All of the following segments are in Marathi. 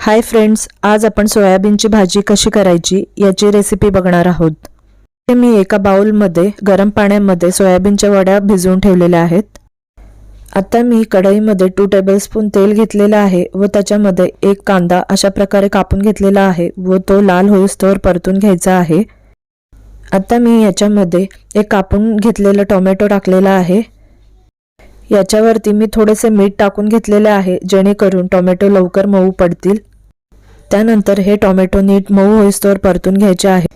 हाय फ्रेंड्स, आज आपण सोयाबीनची भाजी कशी करायची याची रेसिपी बघणार आहोत। मी एका बाउलमध्ये गरम पाण्यामध्ये सोयाबीनच्या वड्या भिजवून ठेवलेल्या आहेत। आता मी कढईमध्ये 2 टेबलस्पून तेल घेतलेले आहे व त्याच्यामध्ये एक कांदा अशा प्रकारे कापून घेतलेला आहे व तो लाल होईस्तोवर परतून घ्यायचा आहे। आता मी याच्यामध्ये एक कापून घेतलेला टोमॅटो टाकलेला आहे। याच्यावरती मी थोडेसे मीठ टाकून घेतलेले आहे जेणेकरून टोमॅटो लवकर मऊ पडतील। त्यानंतर हे टोमॅटो नीट मऊ होईस्तोवर परतून घ्यायचे आहे।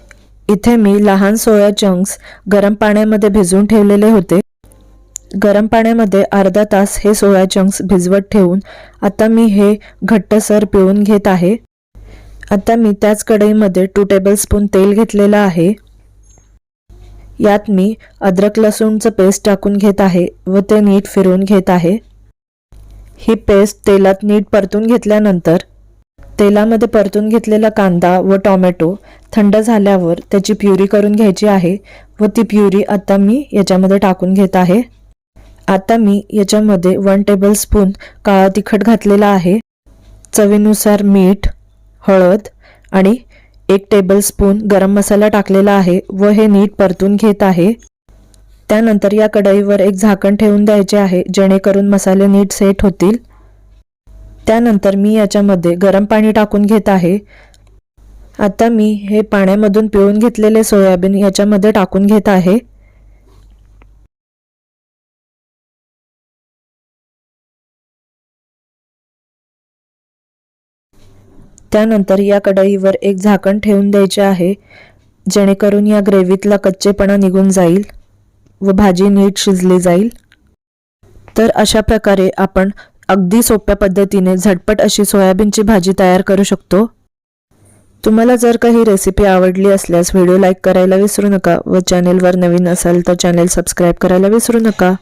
इथे मी लहान सोया चंक्स गरम पाण्यामध्ये भिजवून ठेवलेले होते। गरम पाण्यामध्ये अर्धा तास हे सोया चंक्स भिजवत ठेवून आता मी हे घट्टसर पिळून घेत आहे। आता मी त्याच कढईमध्ये 2 टेबलस्पून तेल घेतलेले आहे। यात मी अद्रक लसूणचं पेस्ट टाकून घेत आहे व ते नीट फिरवून घेत आहे। ही पेस्ट तेलात नीट परतून घेतल्यानंतर तेलामध्ये परतून घेतलेला कांदा व टोमॅटो थंड झाल्यावर त्याची प्युरी करून घ्यायची आहे व ती प्युरी आता मी याच्यामध्ये टाकून घेत आहे। आता मी याच्यामध्ये 1 टेबलस्पून काळा तिखट घातलेला आहे, चवीनुसार मीठ, हळद आणि 1 टेबलस्पून गरम मसाला टाकलेला आहे व हे नीट परतून घेत आहे। त्यानंतर या कढईवर एक झाकण ठेवून द्यायचे आहे जेणेकरून मसाले नीट सेट होतील। त्यानंतर मी याच्यामध्ये गरम पाणी टाकून घेत आहे। आता मी हे पाण्यामधून पिळून घेतलेले सोयाबीन याच्यामध्ये टाकून घेत आहे। त्यानंतर या कढईवर एक झाकण ठेवून द्यायचे आहे जेणेकरून या ग्रेव्हीतला कच्चेपणा निघून जाईल व भाजी नीट शिजली जाईल। तर अशा प्रकारे आपण अगदी सोप्या पद्धतीने झटपट अशी सोयाबीनची भाजी तयार करू शकतो। तुम्हाला जर काही रेसिपी आवडली असल्यास व्हिडिओ लाईक करायला विसरू नका व चॅनेलवर नवीन असाल तर चॅनेल सबस्क्राइब करायला विसरू नका।